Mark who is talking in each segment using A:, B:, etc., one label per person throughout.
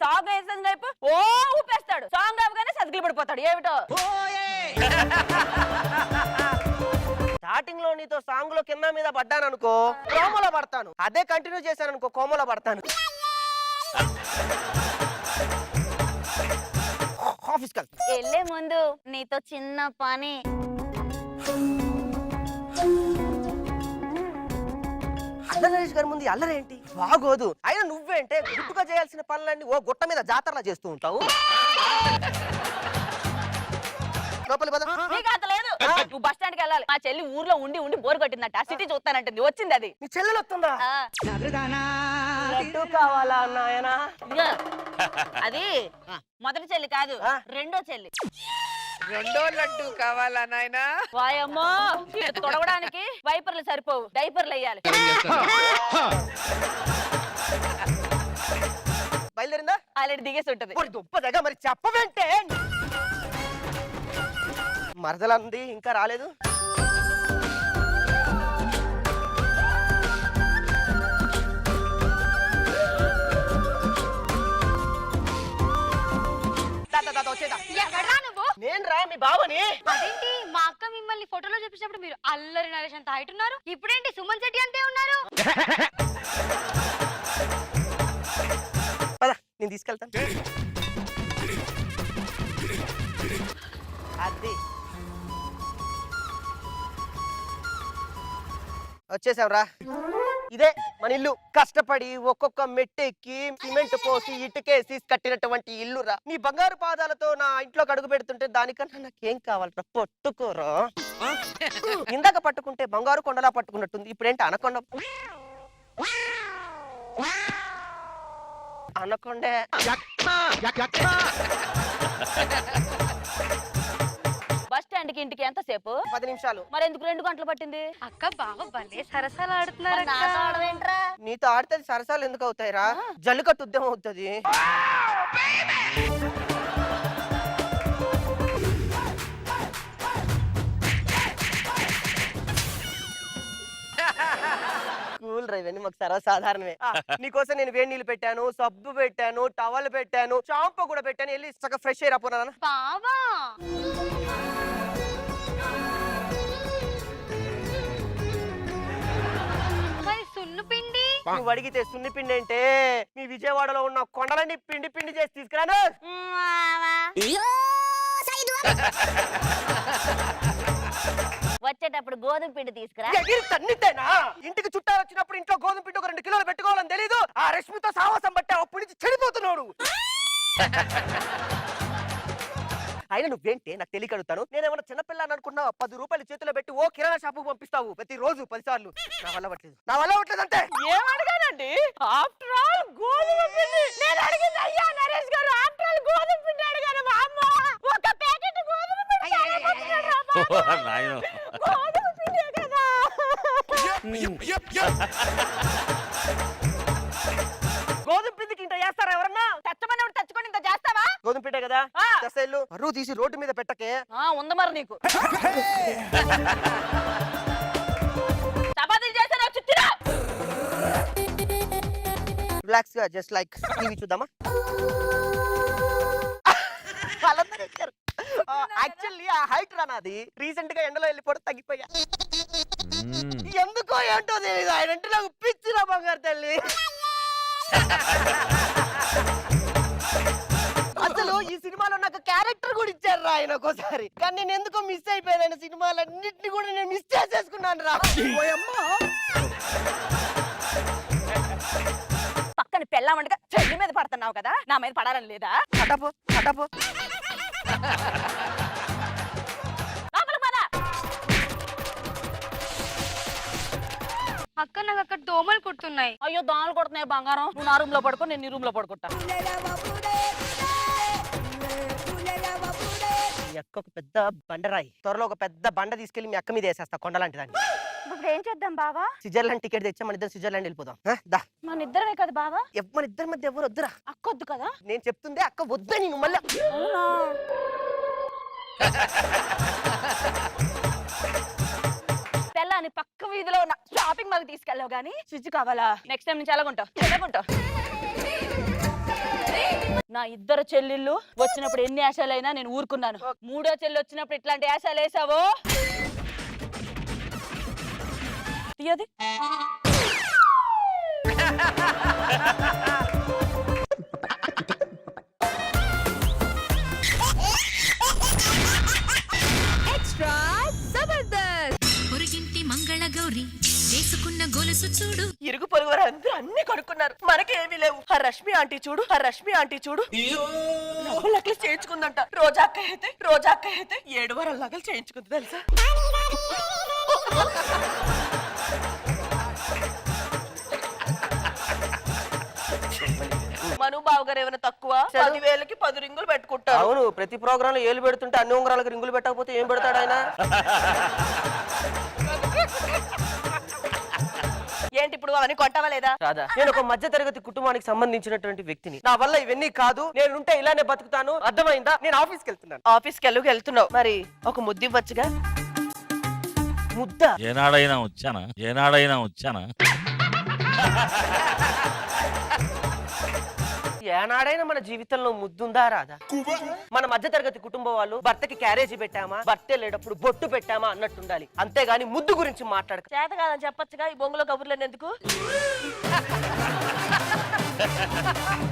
A: Song వేసిన రేపు ఓ ఊపేస్తాడు. Song అవగానే సతికిలు పడిపోతాడు. ఏమిటో
B: స్టార్టింగ్ లో నీతో సాంగ్ లో కింద మీద పడ్డాను అనుకో కోమలో పడతాను. అదే కంటిన్యూ చేశాను అనుకో కోమలో పడతాను.
A: వెళ్ళే ముందు నీతో చిన్న పని.
B: నరేష్ గారి ముందు అల్లరేంటి బాగోదు. అయినా నువ్వేంటే గుట్టుగా చేయాల్సిన పనులన్నీ ఓ గుట్ట మీద జాతరలా చేస్తూ ఉంటావు. లోపలి పద.
A: నీకు అంత లేదు. నువ్వు బస్ స్టాండ్కి వెళ్ళాలి. మా చెల్లి ఊర్లో ఉండి ఉండి బోర్ కొట్టిందట. సిటీ చూస్తానంటుంది. వచ్చింది అది.
B: నీ చెల్లెలు వస్తుందా? లడ్డు కావాలా నాయనా?
A: అది మొదటి చెల్లి కాదు, రెండో చెల్లి.
C: రెండో లడ్డు కావాలా నాయనా?
A: వాయమ్మో, తొడవడానికి వైపర్లు సరిపోవు, డైపర్లు వేయాలి.
B: బయలుదేరిందా?
A: ఆల్రెడీ దిగేసి ఉంటది.
B: దుప్పదగా మరి చెప్పవేంటే? మరదలంది ఇంకా రాలేదు. నేను రా మీ బావని.
D: అదేంటి మా అక్క మిమ్మల్ని ఫోటోలో చూపించినప్పుడు మీరు అల్లరి నరేష్ అంత హైట్ ఉన్నారు, ఇప్పుడేంటి సుమన్ శెట్టి అంతే ఉన్నారు?
B: నేను తీసుకెళ్తాను. అది వచ్చేసావురా. ఇదే మన ఇల్లు. కష్టపడి ఒక్కొక్క మెట్టెక్కి సిమెంట్ పోసి ఇటుకేసి కట్టినటువంటి ఇల్లురా. నీ బంగారు పాదాలతో నా ఇంట్లోకి అడుగు పెడుతుంటే దానికన్నా నాకేం కావాలరా? పట్టుకోరా. ఇందాక పట్టుకుంటే బంగారు కొండలా పట్టుకున్నట్టుంది. ఇప్పుడేంటి అనకొండ? అనకొండే.
A: బస్ స్టాండ్ కి ఇంటికి ఎంత సేపు?
B: 10 నిమిషాలు.
A: మరి ఎందుకు 2 గంటలు పట్టింది?
D: అక్క బాగా భలే సరసాలు ఆడుతున్నారు.
B: నీతో ఆడితే సరసాలు ఎందుకు అవుతాయిరా? జల్లికట్టు ఉద్యమం అవుతుంది. కూల్ రా, ఇవన్నీ మాకు సర్వసాధారణమే. నీకోసం నేను వేడి నీళ్ళు పెట్టాను, సబ్బు పెట్టాను, టవల్ పెట్టాను, షాంపూ కూడా పెట్టాను. వెళ్ళి చక్కగా ఫ్రెష్ అయ్యి రాపోనా?
D: బావా మరి సున్ను పిండి?
B: నువ్వు అడిగితే సున్ని పిండి అంటే మీ విజయవాడలో ఉన్న కొండలన్నీ పిండి పిండి చేసి తీసుకురాను.
A: వచ్చేటప్పుడు గోధుమ పిండి తీసుకురా.
B: ఇంటికి చుట్టాలు వచ్చినప్పుడు ఇంట్లో గోధుమ పిండి ఒక 2 కిలోలు పెట్టుకోవాలని తెలీదు. ఆ రష్మితో సావాసం బట్టే అప్పటి నుంచి చెడిపోతున్నాడు. అయినా నువ్వేంటే నాకు తెలియక అడుగుతాను. నేనేమన్నా చిన్నపిల్లని అనుకున్నావు? 10 రూపాయలు చేతిలో పెట్టి ఓ కిరాణా షాపుకు పంపిస్తావు ప్రతి రోజు 10 సార్లు. నా వల్ల అవ్వట్లేదు అంటే.
A: ఏమడగానండి? ఆఫ్టర్ ఆల్ గోధుమ పిండి. నేను అడిగింది అయ్యా నరేష్ గారు, ఆఫ్టర్ ఆల్ గోధుమ పిండి అడిగాను. మా అమ్మ ఒక ప్యాకెట్ గోధుమ పిండి గోధుమ పిండి కదా.
B: గోధుమ పిండికి ఇంత చేస్తారా ఎవరన్నా?
A: తెచ్చమని తెచ్చుకొని ఇంత చేస్తావా?
B: గోధుమ పిండే కదా. అరువు తీసి రోడ్డు మీద పెట్టకే.
A: ఉంది మరి నీకు. చపాతీలు చేశాను చుట్టిరా.
B: రిలాక్స్ గా జస్ట్ లైక్ టీవీ చూద్దామా? యాక్చువల్లీ ఆ హైట్ రా నాది. రీసెంట్ గా ఎండలో వెళ్ళిపోవడం తగ్గిపోయా. ఎందుకో ఏంటో తెలియదు. ఆయన అంటే నాకు పిచ్చిరా బంగారు తల్లి. అసలు ఈ సినిమాలో నాకు క్యారెక్టర్ కూడా ఇచ్చారు ఆయన ఒక్కోసారి. కానీ నేను ఎందుకో మిస్ అయిపోయాను. సినిమాలన్నింటినీ కూడా నేను మిస్ చేసేసుకున్నాను రా.
A: పక్కన పెళ్ళామంటగా చెల్లి మీద పడుతున్నావు కదా, నా మీద పడాలని లేదా?
B: హటపో.
D: అక్క నాకు అక్కడ దోమలు కుడుతున్నాయి.
A: అయ్యో దోమలు కొడుతున్నాయి బంగారం. నువ్వు నా రూమ్ లో పడుకో, నేను నీ రూమ్ లో పడుకుంటా.
B: మీ అక్క ఒక పెద్ద బండరాయి. త్వరలో ఒక పెద్ద బండ తీసుకెళ్లి మీ అక్క మీద వేసేస్తా కొండలాంటి దాన్ని.
A: ఇప్పుడు ఏం చేద్దాం బావా?
B: స్విట్జర్లాండ్ టికెట్ తెచ్చా, మన ఇద్దరు స్విట్జర్లాండ్ వెళ్ళిపోదాం.
A: మన ఇద్దరమే కదా బావా?
B: మన ఇద్దరి మధ్య ఎవరు వద్దురా.
A: అక్క వద్దు కదా?
B: నేను చెప్తుందే అక్క వద్దని. నువ్వు మళ్ళీ
A: తెల్లని పక్క వీధిలో ఉన్న షాపింగ్ మాల్ తీసుకెళ్ళావు గానీ స్విచ్ కావాలా? నెక్స్ట్ టైం నుంచి ఎలాగుంటావు? నా ఇద్దరు చెల్లెళ్ళు వచ్చినప్పుడు ఎన్ని ఆశలైనా నేను ఊరుకున్నాను. మూడో చెల్లి వచ్చినప్పుడు ఇట్లాంటి ఆశలు వేసావో తీయది.
E: పొరుగింటి మంగళ గౌరి వేసుకున్న గొలుసు చూడు.
B: ఇరుగు పొరుగు వారు అందరూ అన్ని కొనుక్కున్నారు, మనకేమీ లేవు. ఆ రష్మి ఆంటీ చూడు, ఆ రష్మి ఆంటీ చూడు, నగలు నకలు చేయించుకుందంట. రోజా అక్క అయితే 7 వారాల నగలు చేయించుకుంది తెలుసా. మను బావ గారు ఏమైనా తక్కువ 10,000కి 10 రింగులు పెట్టుకుంటారు. అవును, ప్రతి ప్రోగ్రామ్ లో ఏలు పెడుతుంటే అన్ని ఉంగరాలకు రింగులు పెట్టకపోతే ఏం పెడతాడు ఆయన? ఏంటి ఇప్పుడు అవన్నీ కొంటావా లేదా? రాదా, నేను ఒక మధ్య తరగతి కుటుంబానికి సంబంధించినటువంటి వ్యక్తిని. నా వల్ల ఇవన్నీ కాదు, నేను ఉంటే ఇలానే బతుకుతాను. అర్థమైందా? నేను ఆఫీస్కి వెళ్తున్నాను. ఆఫీస్కి వెళ్తున్నావు, మరి ఒక ముద్దు ఇవ్వచ్చుగా. ముద్ద
F: ఏనాడైనా వచ్చానా
B: ఏనాడైనా మన జీవితంలో ముద్దుందా రాదా? మన మధ్య తరగతి కుటుంబం వాళ్ళు భర్తకి క్యారేజీ పెట్టామా, భర్త వెళ్ళేటప్పుడు బొట్టు పెట్టామా అన్నట్టుండాలి, అంతేగాని ముద్దు గురించి మాట్లాడక. చేత కాదని చెప్పొచ్చుగా, ఈ బొంగులో కబుర్లేని ఎందుకు?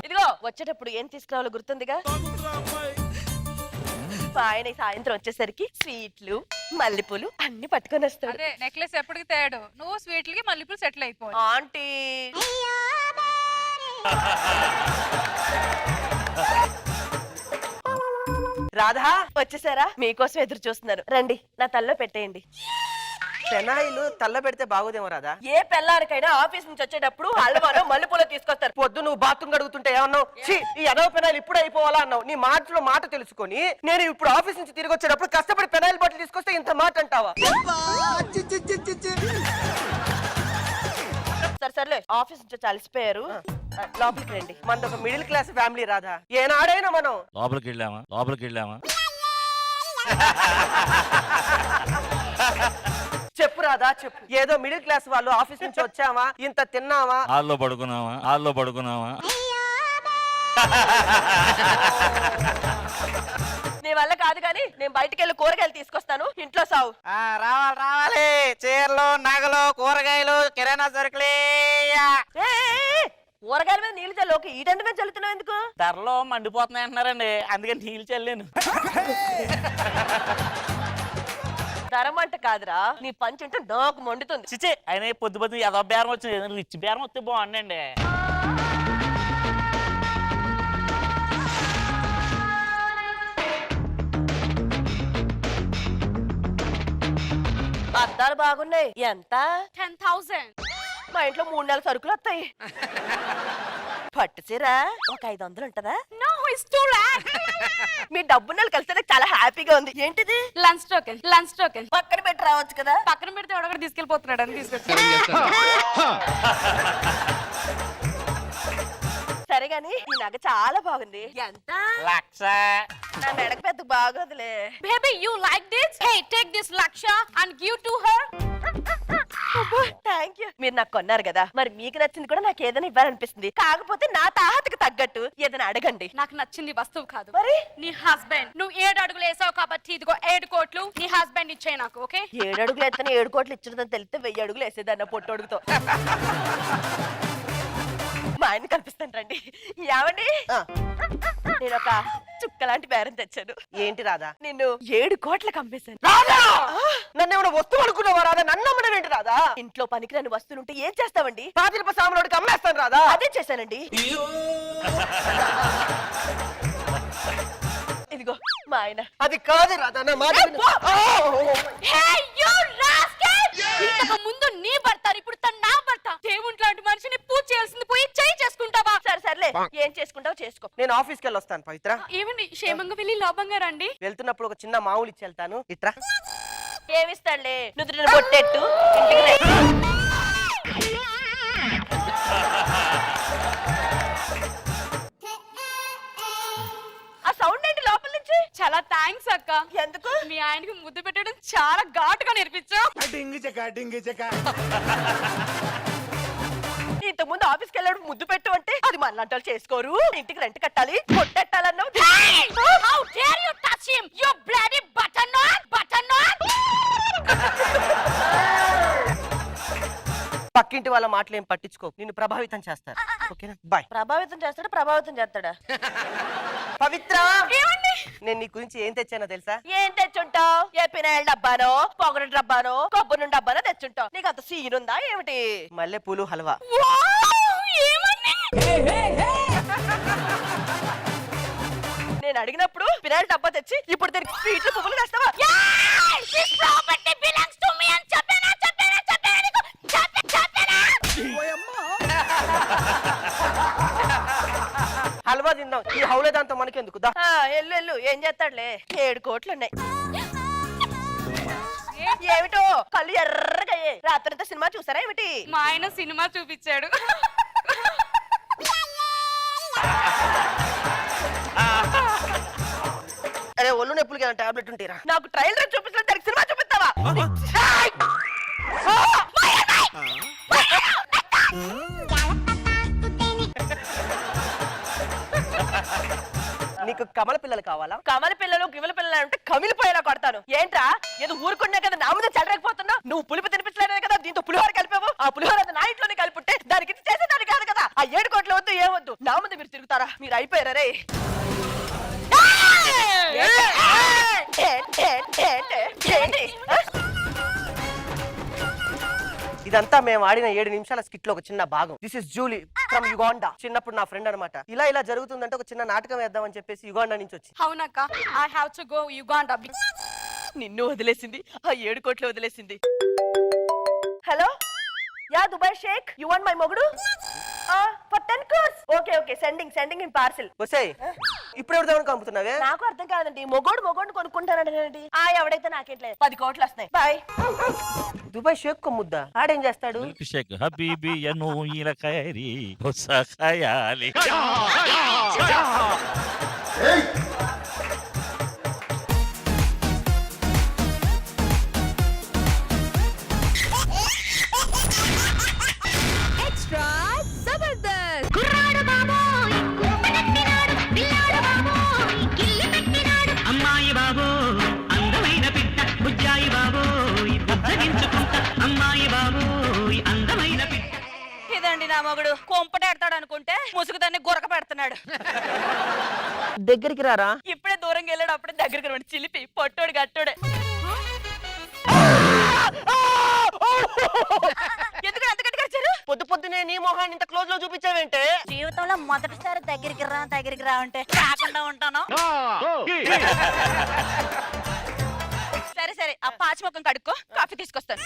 B: ఇదిగో వచ్చేటప్పుడు ఏం తీసుకురావాలో గుర్తుందిగా. ఆయన సాయంత్రం వచ్చేసరికి స్వీట్లు మల్లెపూలు అన్ని పట్టుకొని వస్తాడు.
G: అదే నెక్లెస్ ఎప్పటికి తేడు, నువ్వు స్వీట్లకి మల్లెపూలు సెటిల్ అయిపోయి.
B: ఆంటీ రాధా వచ్చేసారా? మీకోసం ఎదురు చూస్తున్నారు, రండి నా తల్లో పెట్టేయండి. పెనాయిలు తల్ల పెడితే బాగోదేమో రాదా? ఏ పెళ్ళారికైనా ఆఫీస్ నుంచి వచ్చేటప్పుడు హల్వాలో మల్లెపూలు తీసుకొస్తారు. పొద్దు నువ్వు బాత్రూమ్ కడుగుతుంటే ఏమన్నావు? ఈ ఎదవ పెనాయిలు ఇప్పుడు అయిపోవాలా అన్నావు. నీ మాటలో మాట తెలుసుకొని నేను ఇప్పుడు ఆఫీస్ నుంచి తిరిగి వచ్చేటప్పుడు కష్టపడి పెనాయిల్ బాటిల్ తీసుకొస్తే ఇంత మాట అంటావా? సర్లే, ఆఫీస్ నుంచి అలసిపోయారు, లోపలికి రండి. మనది ఒక మిడిల్ క్లాస్ ఫ్యామిలీ రాధా. ఏనాడైనా మనం
F: లోపలికి వెళ్ళామా
B: చెప్పు రాదా, చెప్పు. ఏదో మిడిల్ క్లాస్ వాళ్ళు ఆఫీస్ నుంచి వచ్చామా, ఇంత తిన్నావా,
F: హాల్లో పడుకున్నావా
B: నీ వల్ల కాదు కానీ నేను బయటికి వెళ్ళి కూరగాయలు తీసుకొస్తాను, ఇంట్లో సావు.
C: రావాలి చీరలు నగలు కూరగాయలు కిరాణా సరుకులే.
B: కూరగాయల మీద నీళ్ళు చల్లు, ఈటంత మీద చల్లుతున్నావు ఎందుకు?
C: ధరలో మండిపోతున్నాయి అంటున్నారండి, అందుకని నీళ్ళు చల్లాను.
B: ధరమంట కాదురా, నీ పంచుంటే నాకు మండుతుంది.
C: చిచి ఆయన పొద్దు ఏదో బేరం వచ్చింది, రిచ్ బేరం వస్తే బాగుండండి.
B: అద్దాలు బాగున్నాయి, ఎంత?
D: 10,000.
B: మా ఇంట్లో 3 నెలల సరుకులు వస్తాయి. పట్టు చీర ఒక 500 ఉంటదా?
D: No, it's too lakh.
B: మీ డబ్బు నెలలు కలిస్తే నాకు చాలా హ్యాపీగా ఉంది. ఏంటిది?
D: Lunch token.
B: పక్కన పెట్టి రావచ్చు కదా.
D: పక్కన పెడితే ఎవడొకటి తీసుకెళ్ళిపోతున్నాడు అని తీసుకొచ్చి.
B: సరే గాని ఈ నగ చాలా బాగుంది, ఎంత?
C: 1,00,000.
B: నా మెడకు పెద్ద బాగోదులే.
D: Baby, you like this? Hey, take this Laksha and give to her.
B: Thank you. మీరు నాకు కొన్నారు కదా, మరి మీకు నచ్చింది కూడా నాకు ఏదైనా ఇవ్వాలనిపిస్తుంది. కాకపోతే నా తాహతకు తగ్గట్టు ఏదైనా అడగండి.
D: నాకు నచ్చింది వస్తువు కాదు,
B: మరి
D: నీ హస్బెండ్. నువ్వు 7 అడుగులు వేసావు కాబట్టి ఇదిగో 7 కోట్లు నీ హస్బెండ్ ఇచ్చాయి నాకు. ఓకే,
B: 7 అడుగులు ఎత్తని 7 కోట్లు ఇచ్చినదని తెలిస్తే 1000 అడుగులు వేసేదన్న పొట్టొడుగుతో. మా ఆయన కల్పిస్తాను రండి. ఏమండి, నేను ఒక చుక్క లాంటి బేరం తెచ్చాను. ఏంటి రాదా? నిన్ను 7 కోట్లకు అమ్మేశాను. నన్ను ఏమైనా వస్తువు అనుకున్నావా రాదా? నన్ను అమ్మడం ఏంటి రాదా? ఇంట్లో పనికిరాని వస్తువులుంటే ఏం చేస్తావండి? పాతిరప సాములోడికి అమ్మేస్తాను రాదా? అదే చేశానండి. ఇదిగో మా ఆయన. అది కాదు రాదా, నా మాట విను.
D: Hey, you rascal! ఇంతకు ముందు నీ భర్త, ఇప్పుడు తన నా భర్త. దేవుంట్ లాంటి మనిషిని పూజ చేయాల్సింది పోయి చేయి చేసుకుంటావా?
B: సర్లే, ఏం చేసుకుంటావు చేసుకో. నేను ఆఫీస్కి వెళ్ళి వస్తాను పవిత్ర.
D: ఏమండి, క్షేమంగా వెళ్ళి లాభంగా రండి.
B: వెళ్తున్నప్పుడు ఒక చిన్న మామూలు ఇచ్చి వెళ్తాను. ఇట్రా. ఏమిస్తాడులే, నుదుటిన బొట్టెట్టు ఆ సౌండ్ ఏంటి లోపల నుంచి?
D: చాలా థ్యాంక్స్ అక్క.
B: ఎందుకు?
D: మీ ఆయనకి ముద్దు పెట్టడం చాలా ఘాటుగా నేర్పించావు.
A: ఇంత ముందు ఆఫీస్కి వెళ్ళాడు ముద్దు పెట్టు అంటే అది మన లంటలు చేసుకోరు, ఇంటికి రెంట్ కట్టాలి, కొట్టెట్టాలన్నావు.
D: How dare you touch him, you bloody butternut!
B: పక్కింటి వాళ్ళ మాటలు ఏం పట్టించుకో, నిన్ను ప్రభావితం చేస్తారు. ఓకేనా? బాయ్.
A: ప్రభావితం చేస్తాడా?
B: పవిత్ర, నేను నీ గురించి ఏం తెచ్చానో తెలుసా?
A: ఏం తెచ్చుంటావు? ఏ పినాయిల్ డబ్బానో, పొగరు డబ్బానో, కొబ్బరి నుండి డబ్బానో తెచ్చుంటావు. నీకు అంత సీన్ ఉందా ఏమిటి?
B: మల్లె పూలు హల్వా.
A: నేను అడిగినప్పుడు పినాయిల్ డబ్బా తెచ్చి ఇప్పుడు దీనికి స్వీట్లు పువ్వులు తెస్తావా?
D: This property belongs to me అని చెప్పానా నీకు? చెప్పానా?
B: హల్వా తిందాం, ఈ హౌలే దాంతో మనకెందుకు? దా.
A: ఎల్లు ఏం చేస్తాడులే, 7 కోట్లు ఉన్నాయి. ఏమిటో కళ్ళు ఎర్రగా అయ్యాయి. రాత్రంతా సినిమా చూసారా ఏమిటి?
D: మా ఆయన సినిమా చూపించాడు.
B: అరే ఒళ్ళు నొప్పులకి ఏమైనా టాబ్లెట్ ఉంటేరా?
A: నాకు ట్రైలర్ చూపించలేదు, దానికి సినిమా చూపిస్తావా?
B: నీకు కమల పిల్లలు కావాలా?
A: కమల పిల్లలు గిమల పిల్లలు అంటే కమిలిపోయేలా కొడతాను. ఏంట్రా ఏదో ఊరుకున్నా కదా నా ముందు చెలరేకపోతున్నావు? నువ్వు పులిపి తినిపించలేదే కదా దీంతో పులిహోర కలిపావు. ఆ పులిహోర నా ఇంట్లోనే కలిపుంటే దానికి చేసేదాన్ని కాదు కదా. ఆ 7 కోట్లు వద్దు ఏమొద్దు, నా ముందు మీరు తిరుగుతారా? మీరు అయిపోయారా రే?
B: ఇదంతా మేము ఆడిన 7 నిమిషాల స్కిట్ లో ఒక చిన్న భాగం. This is Julie from Uganda. చిన్నప్పుడు నా ఫ్రెండ్ అనమాట. ఇలా జరుగుతుందంటే ఒక చిన్న నాటకం వేద్దామని చెప్పేసి యుగాండా నుంచి వచ్చి.
D: అవునక్క, I have to go Uganda.
A: నిన్ను వదిలేసింది, ఆ 7 కోట్లు వదిలేసింది. Hello, yeah Dubai sheikh, you want my మొగుడు for 10 crores. Okay sending in parcel.
B: వస్తాయి ఇప్పుడు ఎవరిదామని కంపుతున్నావే?
A: నాకు అర్థం కాదండి, మొగోడు కొనుక్కుంటానండి. ఎవడైతే నాకేంట్లేదు, 10 కోట్లు వస్తాయి. బాయ్.
B: దుబాయ్ షేక్ కొమ్ముద్దా? ఆడేం చేస్తాడు?
F: మిల్క్ షేక్ హబీబీ యను ఇల ఖైరీ హుస్సా ఖయాలి.
E: ఎక్స్ట్రా జబర్దస్త్ కుర్రాడు బాబోయ్ కుంపటెట్టినాడు పిల్లాడు బాబోయ్ కిల్లి పెట్టినాడు
H: అమ్మాయి బాబో అందమైన పిట్ట బుజ్జాయి బాబోయ్ బుజ్జగించుకుంటా అమ్మాయి బాబోయ్ అందమైన పిట్ట.
D: ఇదండి నా మొగుడు, కొంపటెడతాడు అనుకుంటే ముసుగుదాన్ని గురక పెడుతున్నాడు.
B: దగ్గరికి రారా.
A: ఇప్పుడే దూరంగా వెళ్ళాడు, అప్పుడే దగ్గరికి రండి. చిలిపి పొట్టోడు గట్టోడే. ఎందుకు అంత గట్టిగా వచ్చారు?
B: పొద్దునే నీ మొహాన్ని ఇంత క్లోజ్ లో చూపించావేంటే?
D: జీవితంలో మొదటిసారి దగ్గరికి రా అంటే రాకుండా ఉంటాను. సరే ఆ పాచిముఖం కడుక్కో, కాఫీ తీసుకొస్తాను.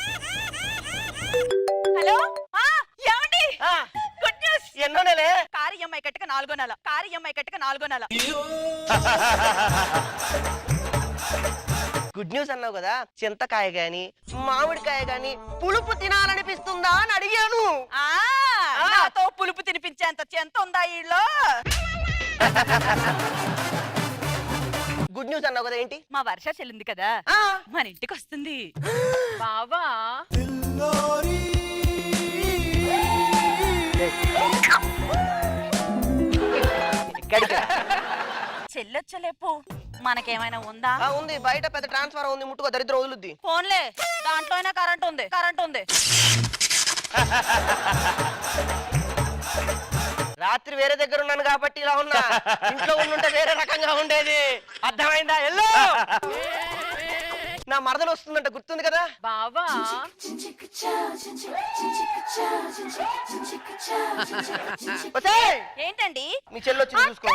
D: హలో, ఏమండి? Good news.
B: ఎన్నో నెలే?
D: కారు EMI కట్టక 4వ నెల.
B: గుడ్ న్యూస్ అన్నావు కదా, చింతకాయ గాని మామిడికాయ గాని పులుపు తినాలనిపిస్తుందా అని అడిగాను.
D: నాతో పులుపు తినిపించేంత చెంత ఉందా ఈళ్ళో?
B: గుడ్ న్యూస్ అన్నావు కదా, ఏంటి?
D: మా వర్ష చెల్లింది కదా, మన ఇంటికి వస్తుంది. బావా చెల్లొచ్చలేపు, మనకేమైనా ఉందా?
B: ఉంది, బయట పెద్ద ట్రాన్స్ఫార్మర్ ఉంది, ముట్టుకో దరిద్రం వదులుద్ది.
D: ఫోన్లే, దాంట్లో అయినా కరెంట్ ఉంది.
B: రాత్రి వేరే దగ్గర ఉన్నాను కాబట్టి ఇలా ఉన్నా, ఇంట్లో ఉండుంటే వేరే రకంగా ఉండేది. అర్థమైందా? ఎల్లో నా మరదలు వస్తుందంట, గుర్తుంది కదా
D: బావా? ఏంటండి?
B: మీ చెల్లి వచ్చింది, చూసుకో.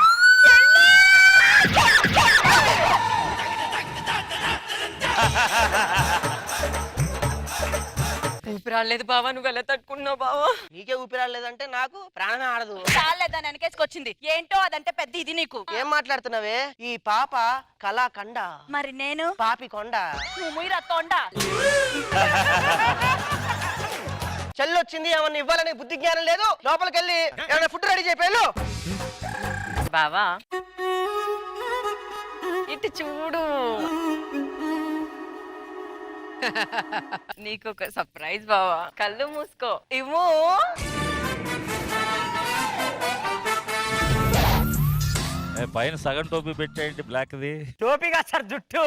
A: ఊపిరాలేదు బావా, నువ్వు ఎలా తట్టుకున్నావు బావా?
B: నీకే ఊపిరాలేదంటే నాకు ప్రాణమే ఆడదు.
D: చాలేదని వెనకేసుకొచ్చింది. ఏంటో అదంటే పెద్ద ఇది నీకు.
B: ఏం మాట్లాడుతున్నావే? ఈ పాప కళాకండ,
D: మరి నేను
B: పాపి కొండ.
D: నువ్వు ముయిరా తోండా.
B: చెల్లి వచ్చింది, ఏమన్నా ఇవ్వాలని బుద్ధి జ్ఞానం లేదు. లోపలికి వెళ్ళి ఏమైనా ఫుడ్ రెడీ చేయాలి.
A: బావా ఇటు చూడు, నీకు ఒక సర్ప్రైజ్ బావా. కళ్ళు మూసుకో, ఇవ్వు.
F: పైన సగం టోపీ పెట్టేయండి బ్లాక్ది.
C: టోపీగా సార్ జుట్టు.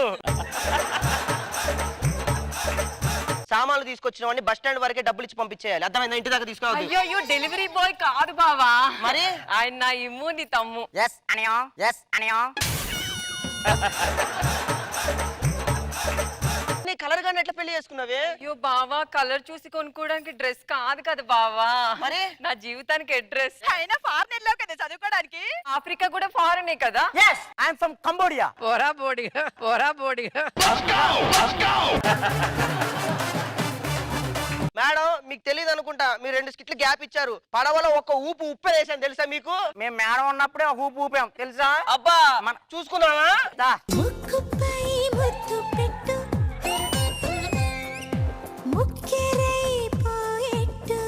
B: సామాన్లు తీసుకొచ్చిన వాడిని బస్ స్టాండ్ వరకే డబ్బులు ఇచ్చి పంపించేయాలి. అర్థమైందా? ఇంటి దాకా తీసుకోవద్దు.
A: అయ్యో డెలివరీ బాయ్ కాదు బావా,
B: మరి
A: ఆయన నా ఇమ్ము నీ తమ్ము.
B: Yes అనియో, yes అనియో. నీ కలర్ గాని ఎట్లా పెళ్లి చేసుకున్నావే?
A: అయ్యో బావా, కలర్ చూసి కొనుక్కోవడానికి డ్రెస్ కాదు కదా బావా,
B: మరి
A: నా జీవితానికి అడ్రస్. అయినా ఫారెన్ వెళ్ళావు కదా చదువుకోవడానికి. ఆఫ్రికా కూడా ఫారెనే కదా.
B: Yes I am from Cambodia.
G: పోరా బోడిగా
B: మేడం మీకు తెలియదు అనుకుంటా, మీరు 2 స్కిట్లు గ్యాప్ ఇచ్చారు. పడవలో ఒక ఊపు ఉప్పేసాను తెలుసా మీకు?
C: మేము మేడం ఉన్నప్పుడే ఒక ఊపు ఊపాం తెలుసా?
B: అబ్బా మన చూసుకున్నావా? దా.
E: ముక్కుపై ముద్దు పెట్టు ముక్కెరై పోయెట్టు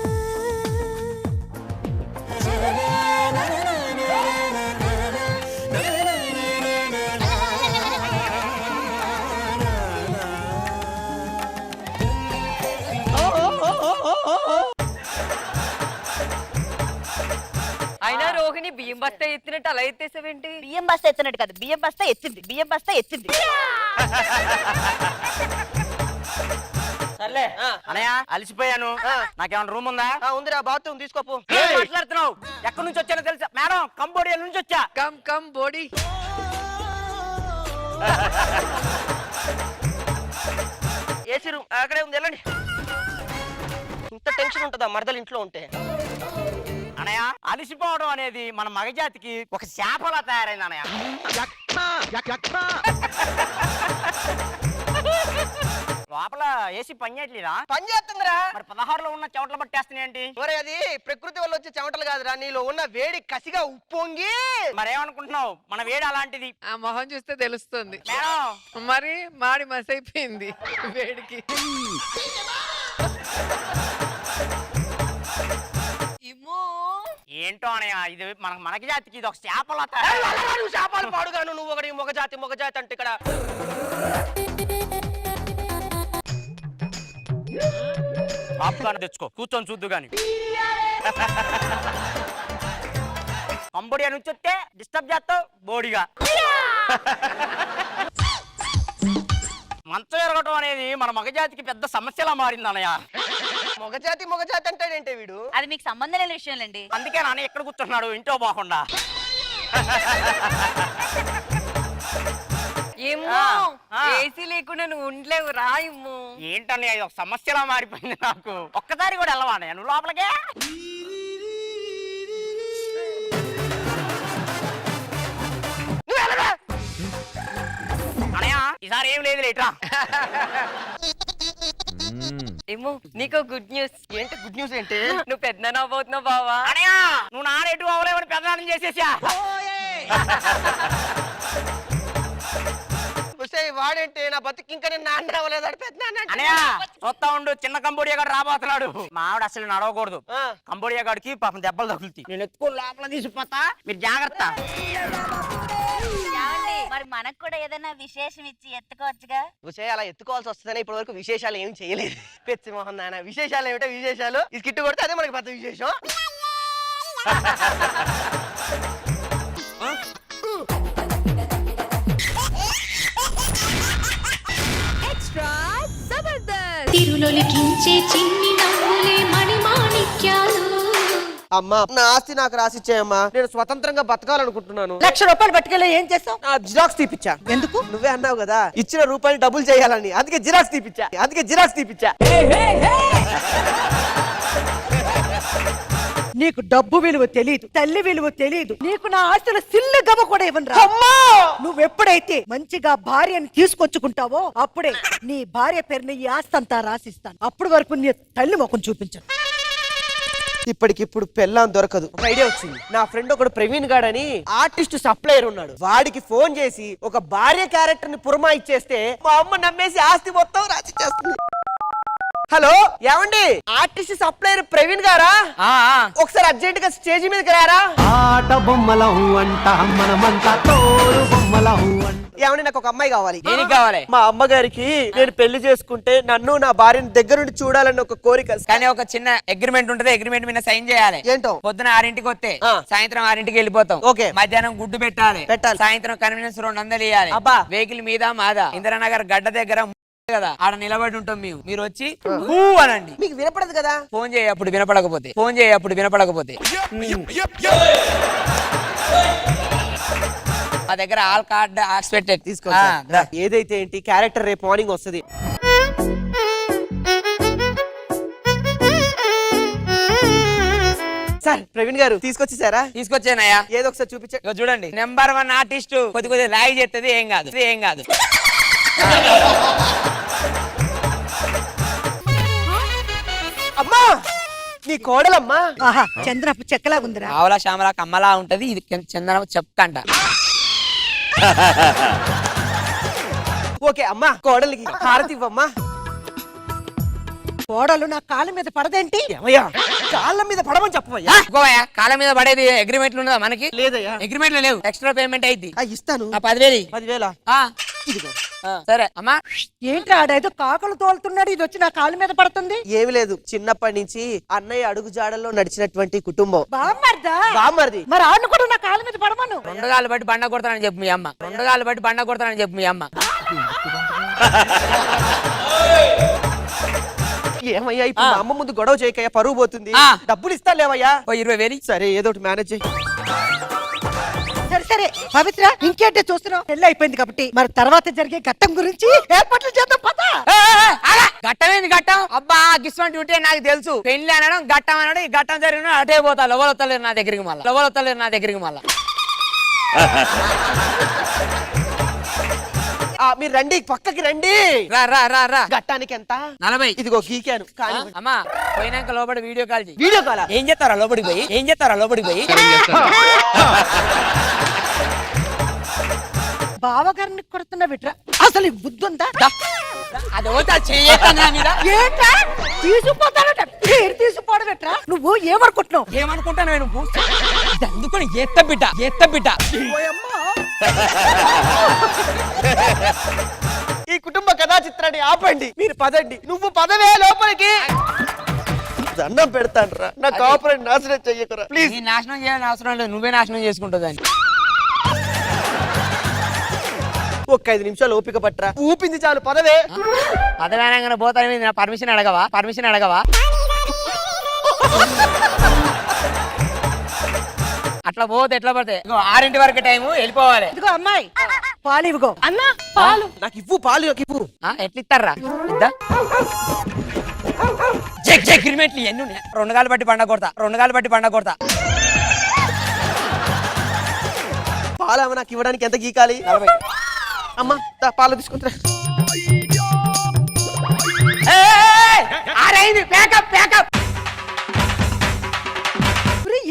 A: అయినా రోహిణి బియ్యం బస్తా ఎత్తినట్టు అలా ఎత్తేసావేంటి?
D: బియ్యం బస్తా ఎత్తినట్టు కాదు, బియ్యం బస్తా ఎత్తింది.
C: సర్లే
B: ఆ.
C: అనయ్య అలసిపోయాను.
B: ఆ.
C: నాకేమైనా రూమ్ ఉందా?
B: ఉందిరా, బాత్రూమ్ తీసుకోపో.
C: ఏం మాట్లాడుతున్నావు? ఎక్కడి నుంచి వచ్చానో తెలుసా? మేడం కంబోడియా నుంచి వచ్చా.
G: కమ్ బోడి.
B: ఏసీ రూమ్ అక్కడే ఉంది, వెళ్ళండి. ఇంత టెన్షన్ ఉంటుందా మరదలు ఇంట్లో ఉంటే?
C: అనయ్య అలసిపోవడం అనేది మన మగజాతికి ఒక శాపలా తయారైంది అనయ్య. లోపల ఏసీ పని చేయట్లేదా?
B: పని చేస్తుందిరా.
C: మరి 16లో ఉన్న చెవట్లు పట్టేస్తున్నాయి ఏంటి?
B: ఒరే అది ప్రకృతి వల్ల వచ్చే చెమటలు కాదురా, నీలో ఉన్న వేడి కసిగా ఉప్పొంగి.
C: మరేమనుకుంటున్నావు? మన వేడి అలాంటిది.
G: ఆ మొహం చూస్తే తెలుస్తుంది.
C: మేడం
G: మరి మాడి మసైపోయింది వేడికి.
A: ఇమ్ము
C: ఏంటో అనయ్య, ఇది మనకి జాతికి ఇది ఒక శాపలా
B: నువ్వు శాపాలు పాడుగాను. నువ్వు ఒకటి మొగజాతి అంటే ఇక్కడ
C: పాప్కార్న్ తెచ్చుకో, కూర్చొని చూద్దు గాని. కంబోడియా నుంచి వస్తే డిస్టర్బ్ చేస్తావు బోడిగా. మంచం ఎరగటం అనేది మన మగజాతికి పెద్ద సమస్యలా మారింది అన్నయ్య.
B: మొగజాతి అంటాడంటే వీడు.
D: అది మీకు సంబంధం లేని విషయంలేండి.
C: అందుకే నాన్న ఎక్కడ కూర్చున్నాడు ఇంట్లో పోకుండా.
A: ఏమో ఏసీ లేకుండా నువ్వు ఉండలేవు రా ఇమ్ము.
C: ఏంటన్నయ్య ఇది ఒక సమస్యలా మారిపోయింది నాకు. ఒక్కసారి కూడా వెళ్ళవా అన్నయ్య నువ్వు లోపలికే? అన్నయ్య ఈసారి ఏం లేదు లేట్రా.
A: ఏమో నీకు గుడ్ న్యూస్.
B: ఏంటి గుడ్ న్యూస్? ఏంటి?
A: నువ్వు పెద్ద నవ్వుతున్నావు బావా.
C: అన్నయ్య నువ్వు నాన్న ఎటు అవ్వలేవని పెద్దనాన్ని చేసేసా.
B: వాడేంటి నా బతికి ఇంకా నేను నాన్న అవ్వలేదాడు పెద్ద
C: అన్నయ్య చూస్తా ఉండు, చిన్న కంబోడియా గారు రాబోతున్నాడు. మా ఆవిడ అసలు నడవకూడదు. కంబోడియా గారికి పాపం దెబ్బలు తగులుతాయి. నేను ఎత్తుకో లోపల తీసిపోతా, మీరు జాగ్రత్త.
D: మరి మనకు కూడా ఏదైనా విశేషం ఇచ్చి ఎత్తుకోవచ్చుగా.
B: అలా ఎత్తుకోవాల్సి వస్తుందని ఇప్పటి వరకు విశేషాలు ఏమి చేయలేదు. పెచ్చి మోహన్ నాయన విశేషాలు ఏమిటో విశేషాలు. ఈ స్కిట్ కొడితే అదే మనకి పెద్ద విశేషం.
E: ఎక్స్ట్రా జబర్దస్త్ తిరులొలికించే చిన్ని నవ్వులే మణిమాణిక్యాలు.
B: అమ్మా నా ఆస్తి నాకు రాసిచ్చాయమ్మా. నేను స్వతంత్రంగా బతకాలనుకుంటున్నాను.
A: ₹1,00,000 పట్టుకెళ్ళి ఏం చేస్తావు?
B: జిరాక్స్ తీపిచ్చా. ఎందుకు? నువ్వే అన్నావు కదా ఇచ్చిన రూపాయలు డబుల్ చేయాలని, అందుకే జిరాక్స్ తీపిచ్చా.
I: నీకు డబ్బు విలువ తెలీదు, తల్లి విలువ తెలీదు. నీకు నా ఆస్తుల సిల్లు గవ కూడా ఇవ్వను రా. నువ్వెప్పుడైతే మంచిగా భార్యని తీసుకొచ్చుకుంటావో అప్పుడే నీ భార్య పేరుని ఈ ఆస్తి అంతా రాసిస్తాను. అప్పటి వరకు నీ తల్లి ముఖం చూపించను.
B: ఇప్పటికిప్పుడు పెళ్ళాం దొరకదు. ఒక ఐడియా వచ్చింది. నా ఫ్రెండ్ ఒకడు ప్రవీణ్ గాడని ఆర్టిస్ట్ సప్లయర్ ఉన్నాడు. వాడికి ఫోన్ చేసి ఒక భార్య క్యారెక్టర్ ని పురమా ఇచ్చేస్తే మా అమ్మ నమ్మేసి ఆస్తి మొత్తం రాసిచ్చేస్తుంది. హలో ఏమండి, ఆర్టిస్ట్ సప్లయర్ ప్రవీణ్ గారా? ఒకసారి అర్జెంట్ గా స్టేజ్ మీదకి రారా.
H: ఆట బొమ్మలం అంట మనమంతా తోడు బొమ్మలం అంట.
B: ఏమని నాకు ఒక అమ్మాయి కావాలి.
C: దేనికి కావాలి?
B: మా అమ్మగారికి నేను పెళ్లి చేసుకుంటే నన్ను నా భార్యని దగ్గర నుండి చూడాలని ఒక కోరిక.
C: కానీ ఒక చిన్న అగ్రిమెంట్ ఉంటది, అగ్రిమెంట్ మీద సైన్ చేయాలి.
B: ఏంటో?
C: పొద్దున 6కి వస్తే
B: ఆ.
C: సాయంత్రం 6కి వెళ్ళిపోతాం.
B: ఓకే.
C: మధ్యాహ్నం గుడ్డు పెట్టాలి. సాయంత్రం కన్వీనియన్స్ 200 ఇవ్వాలి.
B: అబ్బా.
C: వెహికల్ మీద మాదా ఇందిరానగర్ గడ్డ దగ్గర కదా ఆడ నిలబడి ఉంటాం మేము. మీరు వచ్చి ఊ అనండి.
B: మీకు వినపడదు కదా?
C: ఫోన్ చేయి అప్పుడు వినపడకపోతే. ఫోన్ చేయి అప్పుడు వినపడకపోతే. మా దగ్గర ఆల్ కార్డ్ ఎక్స్పెక్టెడ్ తీసుకో.
B: ఏదైతే ఏంటి క్యారెక్టర్ రేపు మార్నింగ్ వస్తుంది. సార్ ప్రవీణ్ గారు తీసుకొచ్చేసారా?
C: తీసుకొచ్చానయ్యా.
B: ఏదో ఒకసారి చూపించే.
C: ఇగో చూడండి, నెంబర్ 1 ఆర్టిస్ట్. కొద్ది లాగి చేస్తుంది, ఏం కాదు ఏం కాదు.
B: అమ్మా నీ కోడలమ్మా.
I: ఆహా చంద్రపు చెక్కలా ఉందిరా.
C: ఆవల శ్యామల కమ్మలా ఉంటది. ఇది చందన చెప్కంట.
B: ఓకే అమ్మా, కోడలికి హారతి ఇవ్వమ్మా.
I: కోడలు నా కాళ్ళ మీద పడదేంటి?
B: ఏమయ్యా కాళ్ళ మీద పడమని చెప్పవయ్యా.
C: ఇంకోవయ్యా, కాళ్ళ మీద పడేది అగ్రిమెంట్లు ఉన్నదా మనకి?
B: లేదయ్యా.
C: అగ్రిమెంట్లు లేవు. ఎక్స్ట్రా పేమెంట్ అయింది.
B: ఇస్తాను.
C: 10,000.
B: 10,000
C: ఇదిగో. సరే అమ్మా.
I: ఏంట్రా ఆడేదో కాకలు తోలుతున్నాడు, ఇది వచ్చి నా కాళ్ళ మీద పడుతుంది.
B: ఏమి లేదు, చిన్నప్పటి నుంచి అన్నయ్య అడుగు జాడల్లో నడిచినటువంటి కుటుంబం.
I: బామ్మర్దా?
B: బామ్మర్ది.
I: మరి ఆడిని కూడా నా కాళ్ళ మీద పడమను.
C: 2 గాలు బట్టి బండ కొడతానని చెప్పు మీ అమ్మ. 2 గాలు బట్టి బండ కొడతానని చెప్పు మీ అమ్మ.
B: ఏమయ్యా ఇప్పుడు మా అమ్మ ముందు గొడవ చేయకయ్యా, పరువు పోతుంది. డబ్బులు ఇస్తా లేవయ్యా.
C: 20,000.
B: సరే ఏదో ఒకటి మేనేజ్ చేయి.
I: సరే సరే పవిత్ర, ఇంకేంటే చూస్తున్నావు? పెళ్లి అయిపోయింది కాబట్టి మరి తర్వాత జరిగే ఘట్టం గురించి ఏర్పాట్లు చేద్దాం పద.
C: ఘట్టమేంది ఘట్టం? అబ్బా గిస్వంటి ఉంటే నాకు తెలుసు. పెళ్లి అనడం ఘట్టం అనడం, ఈ ఘట్టం జరిగిన అటే పోతా. లవలొత్తలేరు నా దగ్గరికి మళ్ళా. లవలొత్తలేరు నా దగ్గరికి మళ్ళా.
B: మీరు రండి, పక్కకి రండి.
C: రా రా రా రా.
B: గట్టానికి ఎంత?
C: 40.
B: ఇదిగో గీకాను.
C: అమ్మా పోయినాక లోపల వీడియో కాల్ చేయి.
B: Video call?
C: ఏం చేస్తారా లోపలికి పోయి? ఏం చేస్తారా లోపలికి పోయి?
I: బావగారిని కొడుతున్నా బిట్రా, అసలు ఈ బుద్ధి ఉందా?
C: అది పోతా చేయన్నా మీద.
I: ఏంటా తీసుకుపోతాడట? తీసుకుపోవడం బిట్రా. నువ్వు ఏమనుకుంటున్నావు?
C: ఏమనుకుంటాను నేను? ఇది అందుకొని ఎత్త బిడ్డ.
B: ఈ కుటుంబ కథా చిత్రాన్ని ఆపండి. మీరు పదండి. నువ్వు పదవే లోపలికి. దండం పెడతాను, నా కాపురం నాశనం చెయ్యకురా ప్లీజ్.
C: నీ నాశనం చేయాలని అవసరం లేదు, నువ్వే నాశనం చేసుకుంటుందని.
B: ఒక్క 5 నిమిషాలు ఓపిక పట్టరా. ఊపింది చాలు, పదవే.
C: పదవేనంగా పోతాను. నా పర్మిషన్ అడగవా? అట్లా పోతే ఎట్లా పడతాయి? 6 వరకు టైం వెళ్ళిపోవాలి.
I: ఇదిగో అమ్మాయి పాలు ఇవ్వగో.
D: అన్న పాలు
B: నాకు ఇవ్వు, పాలు నాకు ఇవ్వు.
C: ఎట్లా ఇస్తారా? ఇద్దా. అగ్రిమెంట్లు ఎన్ని ఉన్నాయి? 2 గాలు బట్టి పండ కొడతా.
B: పాలు అమ్మ నాకు ఇవ్వడానికి ఎంత గీకాలి?
C: 40.
B: అమ్మా పాలు తీసుకుంటా.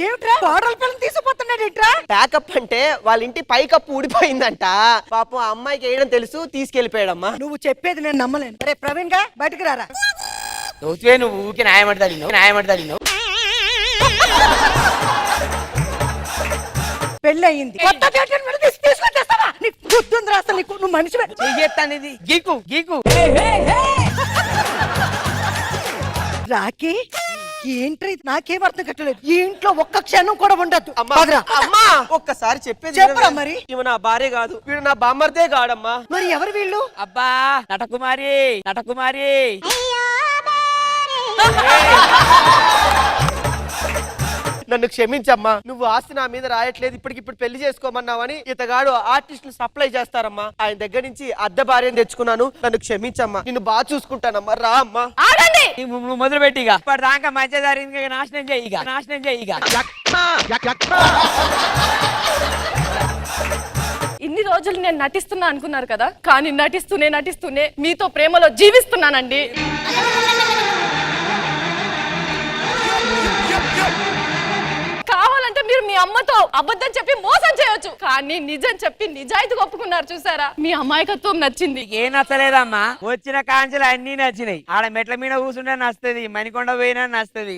I: ఏమిట్రా కోడల పిల్లని తీసుకుపోతున్నాడేంట్రా?
B: ప్యాకప్ అంటే వాళ్ళ ఇంటి పైకప్పు ఊడిపోయిందంట. పాపం ఆ అమ్మాయికి వేయడం తెలుసు, తీసుకెళ్లిపోయాడమ్మా.
I: నువ్వు చెప్పేది నేను నమ్మలేను. రే ప్రవీణ్ గా బయటకు రారా.
C: నువ్వు ఊరికే న్యాయమడతాడు.
I: పెళ్లి అయ్యింది, గుర్తుందిరా అసలు నీకు? నువ్వు మనిషి
C: ఇది గీకు.
I: రాకి ఏంట్రీ? నాకేం అర్థం కట్టలేదు. ఈ ఇంట్లో ఒక్క క్షణం కూడా ఉండద్దు.
B: అమ్మా ఒక్కసారి చెప్పేది
I: చెప్పరా మరి?
B: ఇవి నా భార్య కాదు, వీడు నా బామ్మర్దే కాడమ్మా.
I: మరి ఎవరు వీళ్ళు?
C: అబ్బా నటకుమారి.
B: నన్ను క్షమించమ్మా. నువ్వు ఆస్తి నా మీద రాయట్లేదు, ఇప్పటికిప్పుడు పెళ్లి చేసుకోమన్నావని ఇతగాడు ఆర్టిస్టులు సప్లై చేస్తారమ్మా. ఆయన దగ్గర నుంచి అద్దె భార్యను తెచ్చుకున్నాను. నన్ను క్షమించమ్మా, నిన్ను బాగా చూసుకుంటానమ్మా. రా అమ్మా.
C: ఆగండి. నువ్వు మొదలు పెట్టి ఇప్పటి దాకా మంచి జరిగింది, నాశనం చేయి.
D: ఇన్ని రోజులు నేను నటిస్తున్నా అనుకున్నారు కదా, కానీ నటిస్తూనే మీతో ప్రేమలో జీవిస్తున్నానండి. కావాలంటే మీరు మీ అమ్మతో అబద్ధం చెప్పి మోసం చేయొచ్చు, కానీ నిజం చెప్పి నిజాయితీ ఒప్పుకున్నారు. చూసారా, మీ అమాయకత్వం నచ్చింది.
C: ఏం నచ్చలేదమ్మా, వచ్చిన కాంచెలు అన్ని నచ్చినాయి. ఆడ మెట్ల మీద కూర్చుంటే నచ్చుతుంది, మణికొండ పోయినా నచ్చుతుంది.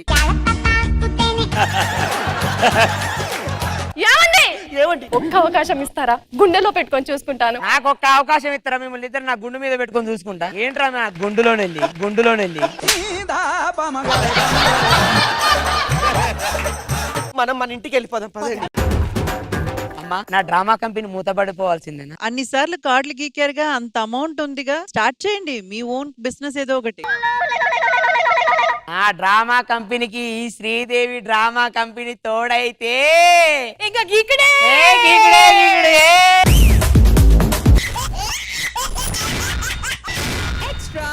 D: ఏమండి
B: ఏమండి
D: ఒక్క అవకాశం ఇస్తారా? గుండెలో పెట్టుకొని చూసుకుంటాను.
C: నాకు ఒక్క అవకాశం ఇస్తారా? మిమ్మల్ని ఇద్దరు నా గుండు మీద పెట్టుకొని చూసుకుంటా. ఏంట్రా నా గుండులోనెళ్ళి
B: మనం మన ఇంటికి వెళ్ళిపోదాం పదండి.
C: అమ్మా, నా డ్రామా కంపెనీ మూతపడిపోవాల్సిందేనా?
J: అన్ని సార్లు కార్డులు గీకారుగా, అంత అమౌంట్ ఉందిగా, స్టార్ట్ చేయండి మీ ఓన్ బిజినెస్ ఏదో ఒకటి.
C: ఆ డ్రామా కంపెనీకి ఈ శ్రీదేవి డ్రామా కంపెనీ తోడైతే
D: ఇంకా గీకడే
C: గీకుడే.
E: ఎక్స్ట్రా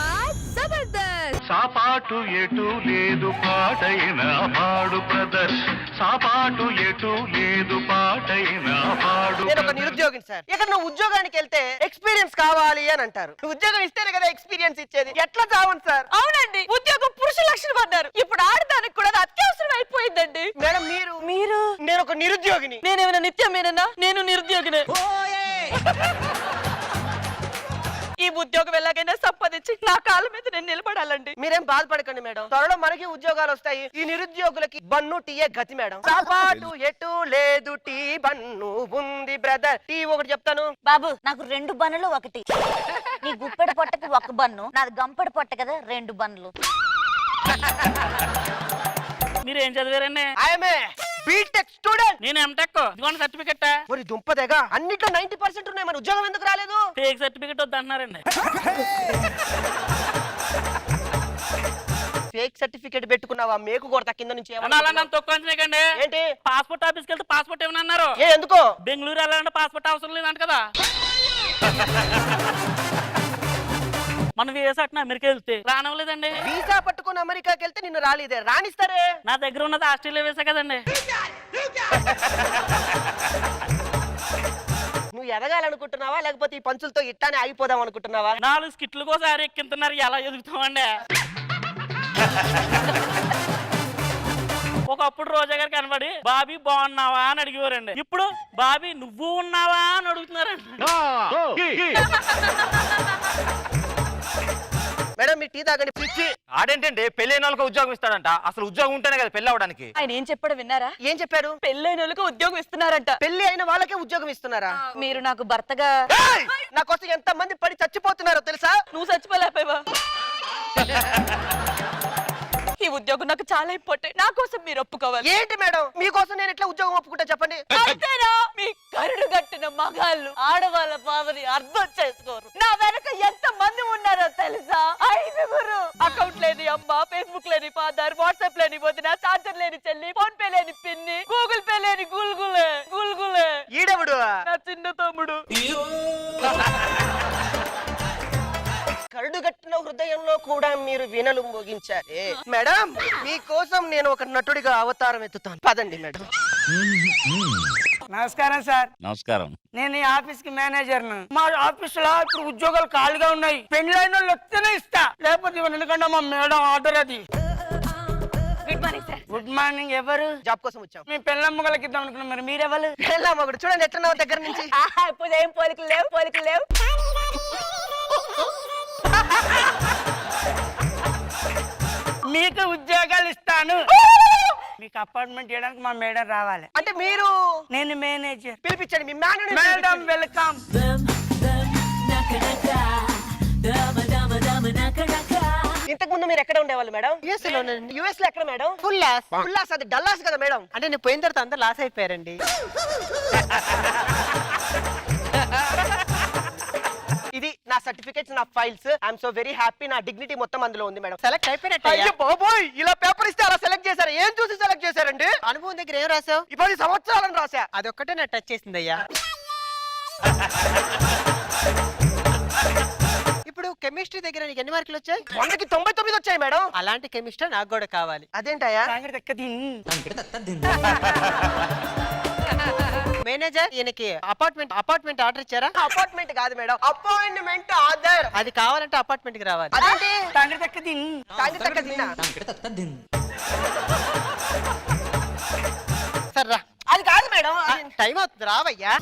E: జబర్దస్త్.
F: సాపాటు ఎటు లేదు పాటైన పాడు బ్రదర్, సాపాటు ఎటు లేదు పాటైన పాడు.
B: నేను ఒక నిరుద్యోగిని సార్. ఇక్కడ నువ్వు ఉద్యోగానికి వెళ్తే ఎక్స్పీరియన్స్ కావాలి అని అంటారు. నువ్వు ఉద్యోగం ఇస్తేనే కదా ఎక్స్పీరియన్స్ ఇచ్చేది. ఎట్లా చావండి సార్?
A: అవునండి, ఉద్యోగం పురుష లక్షణం అన్నారు. ఇప్పుడు ఆడదానికి కూడా అది అత్యవసరం అయిపోయిందండి.
B: మేడం మీరు నేను ఒక నిరుద్యోగిని.
A: నేనేమైనా నిత్యమేనన్నా? నేను నిరుద్యోగినే. ఈ ఉద్యోగం ఎలాగైనా సంపాదించి నా కాళ్ళ మీద నేను నిలబడాలండి.
B: మీరేం బాధపడకండి మేడం, త్వరలో మనకి ఉద్యోగాలు వస్తాయి. ఈ నిరుద్యోగులకి బన్ను టీయే గతి మేడం. సాపాటు ఎటు లేదు టీ బన్ను ఉంది బ్రదర్. టీ ఒకటి చెప్తాను
K: బాబు, నాకు 2 బన్నులు ఒకటి. నీ గుప్పెడు పొట్టకి 1 బన్ను, నాది గంపెడు పొట్ట కదా 2 బన్నులు.
C: మీరు ఏం చదివారండి?
B: I'm BTech student.
C: నేను ఎంటెక్. ఇదిగోండి సర్టిఫికెట్.
B: మరి దుంపదేగా అన్నిట్లో 90% ఉన్నాయి, మరి ఉద్యోగం ఎందుకు రాలేదు?
C: ఫేక్ సర్టిఫికెట్ వద్దు అంటున్నారండి.
B: ఫేక్ సర్టిఫికేట్ పెట్టుకున్నావా? మేకు కొడతా కింద నుంచి.
C: తొక్కండి.
B: ఏంటి?
C: పాస్పోర్ట్ ఆఫీస్కి వెళ్తే పాస్పోర్ట్ ఏమన్నా అన్నారు?
B: ఎందుకో?
C: బెంగళూరు వెళ్ళాలంటే పాస్పోర్ట్ అవసరం లేదంట కదా. మనం వేసట్న అమెరికా వెళ్తే రానవలేదండి.
B: వీసా పట్టుకుని అమెరికాకి వెళ్తే నిన్ను రాలేదే, రానిస్తారే.
C: నా దగ్గర ఉన్నది ఆస్ట్రేలియా వేసా కదండి.
B: నువ్వు ఎదగాలనుకుంటున్నావా లేకపోతే ఈ పంచులతో ఇట్టానే ఆగిపోదాం అనుకుంటున్నావా?
C: 4 స్కిట్లకు ఒకసారి ఎక్కింతున్నారు, ఎలా ఎదుగుతామండి? ఒకప్పుడు రోజా గారు కనబడి బాబీ బాగున్నావా అని అడిగేవారండి. ఇప్పుడు బాబీ నువ్వు ఉన్నావా అని అడుగుతున్నారండి.
B: మేడం మీ టీ తాగండి. పిచ్చి
F: ఆడేంటండి పెళ్ళైన వాళ్ళకి ఉద్యోగం ఇస్తాడంట. అసలు ఉద్యోగం ఉంటేనే కదా పెళ్ళి అవడానికి.
A: ఆయన ఏం చెప్పాడో విన్నారా?
B: ఏం చెప్పారు?
A: పెళ్ళైన వాళ్ళకి ఉద్యోగం ఇస్తున్నారంట.
B: పెళ్లి అయిన వాళ్ళకే ఉద్యోగం ఇస్తున్నారా?
A: మీరు నాకు భర్తగా
B: నా కోసం ఎంత మంది పడి చచ్చిపోతున్నారో తెలుసా?
A: నువ్వు చచ్చిపోలేకపోయావా? ఈ ఉద్యోగం నాకు చాలా ఇంపార్టెంట్. నా కోసం మీరు ఒప్పుకోవాలి.
B: ఏంటి మేడం మీకోసం నేను ఎట్లా ఉద్యోగం ఒప్పుకుంటా చెప్పండి?
A: అంతేనా? మీ కరుడు కట్టిన మగాళ్ళు ఆడవాళ్ళ బాధని అర్థం చేసుకోరు. నా వెనక ఎంత మంది ఉన్నారో తెలుసా? 5 అకౌంట్ లేని అమ్మ, ఫేస్బుక్ లేని ఫాదర్, వాట్సాప్ లేని వదిన, చార్జర్ లేని చెల్లి, ఫోన్ పే లేని పిన్ని, గూగుల్ పే లేని గుల్గులే.
B: ఈడెవడు?
A: నా చిన్న తమ్ముడు.
B: కరుడు కట్టిన హృదయంలో కూడా మీరు వీణలు మోగించారే. మేడం మీకోసం నేను ఒక నటుడిగా అవతారం ఎత్తుతాను. పదండి మేడం.
C: నమస్కారం సార్.
F: నమస్కారం.
C: నేను ఈ ఆఫీస్ కి మేనేజర్. మా ఆఫీస్ లో ఇప్పుడు ఉద్యోగాలు ఖాళీగా ఉన్నాయి. పెళ్లైన వాళ్ళు వస్తేనే ఇస్తా, లేకపోతే ఎందుకంటే మా మేడం ఆర్డర్ అది.
A: Good morning sir.
C: Good morning. ఎవరు?
B: జాబ్ కోసం వచ్చాం.
C: మీ పెళ్ళమ్మగలకి ఇద్దాం అనుకున్నాం. మరి మీరెవరు?
B: మగుడు చూడండి ఎట్లా దగ్గర నుంచి.
A: ఇప్పుడు ఏం పోలికలు లేవు.
C: మీకు ఉద్యోగాలు ఇస్తాను. మీకు అపార్ట్మెంట్ చేయడానికి మా మేడం రావాలి.
B: అంటే మీరు?
C: నేను మేనేజర్.
B: పిలిపించండి మీ మేడం.
C: Madam welcome.
B: ఇంతకు ముందు మీరు ఎక్కడ ఉండేవాళ్ళు మేడం? యుఎస్ లో ఎక్కడ మేడం? ఫుల్లాస్ అది డల్లాస్ కదా మేడం. అంటే నేను పోయిన తర్వాత అందరు లాస్ అయిపోయారండి. ఇది నా సర్టిఫికేట్స్, నా files. I'm so very happy. నా డిగ్నిటీ మొత్తం అందులో ఉంది మేడం. సెలెక్ట్ అయిపోయినట్టు. అయ్యో బాబోయ్, ఇలా పేపర్ ఇస్తే అలా సెలెక్ట్ చేశారు. ఏం చూసి సెలెక్ట్ చేశారండి? అనుభవం దగ్గర ఏం రాసావు? 10 సంవత్సరాలను రాసా. అదొక్కటే నా టచ్ చేసింది అయ్యా. ఇప్పుడు కెమిస్ట్రీ దగ్గర నీకు ఎన్ని మార్కులు వచ్చాయి? 100కి 99 వచ్చాయి మేడం. అలాంటి కెమిస్ట్రీ నాకు కూడా కావాలి. అదేంటయ్యా? మేనేజర్ ఈయనకి అపార్ట్మెంట్ ఆర్డర్ ఇచ్చారా? అపార్ట్మెంట్ కాదు మేడం, అపాయింట్మెంట్ ఆర్డర్. అది కావాలంటే అపార్ట్మెంట్ కి రావాలి. అదేంటి? సర్రా. అది కాదు మేడం, టైం అవుతుంది, రావయ్యా.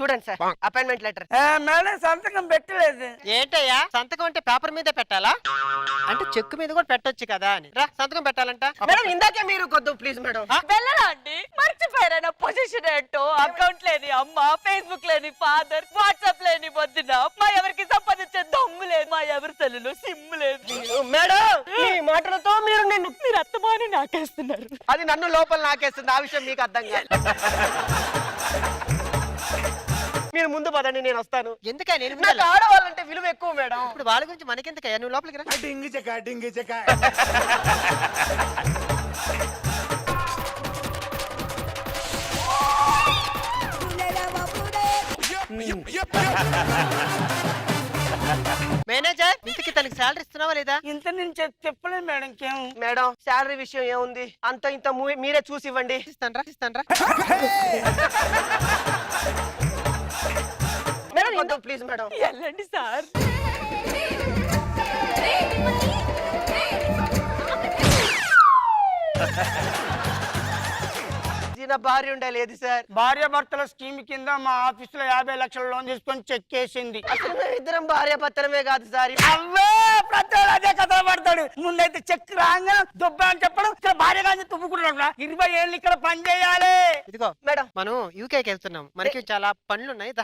B: చూడండి సార్ అపాయింట్మెంట్ లెటర్.
C: మేడం సంతకం పెట్టలేదు.
B: ఏంటయ్యా సంతకం అంటే పేపర్ మీదే పెట్టాలా? అంటే చెక్ మీద కూడా పెట్టొచ్చు కదా అని. రా సంతకం పెట్టాలంట. మేడం ఇందాకే మీరు కొద్దు ప్లీజ్ మేడం.
A: వెళ్ళరా అండి? మర్చిపోయారా నా పొజిషన్ ఏంటో? అకౌంట్ లేని అమ్మ, ఫేస్బుక్ లేని ఫాదర్, వాట్సాప్ లేని వద్దున, మా ఎవరికి సంపాదించే దమ్ము లేదు, మా ఎవరి సెల్లులో సిమ్ లేదు.
B: మేడం ఈ మాటలతో మీరు
A: మీరు అత్తమాని నాకేస్తున్నారు.
B: అది నన్ను లోపల నాకేస్తుంది. ఆ విషయం మీకు అర్థం కాదు. మీరు ముందు పదండి, నేను వస్తాను. ఎందుకని నాకు ఆడవాళ్ళంటే విలువ ఎక్కువ మేడం. ఇప్పుడు వాళ్ళ గురించి మనకెందుకయ్యా, నువ్వు లోపలికి రా. మేనేజర్ ఇంతకి తనకి శాలరీ ఇస్తున్నావా లేదా?
C: ఇంత నేను చెప్పలేదు మేడం. ఇంకేం
B: మేడం శాలరీ విషయం ఏముంది, అంత ఇంత మీరే చూసి ఇవ్వండి. ఇస్తానరా మేడం ప్లీజ్ మేడం.
A: వెళ్ళండి సార్.
B: నా భార్య ఉండాలి. ఏది సార్?
C: భార్య భర్తల స్కీమ్ కింద మా ఆఫీస్ లో 50 లక్షల లోన్ తీసుకొని చెక్ చేసింది.
B: అసలు మేమిద్దరం భార్య భర్తలమే కాదు సార్.
C: అవ్వే ప్రతి అదే కథ పడతాడు. ముందైతే చెక్ రాగా దుబ్బా అని చెప్పడం, ఇక్కడ భార్య కానీ తుప్పుకుంటున్నా 20 ఏళ్ళు ఇక్కడ పని చేయాలి.
B: ఇదిగో మేడం మనం యూకేకి వెళ్తున్నాం, మనకి చాలా పనులు ఉన్నాయి.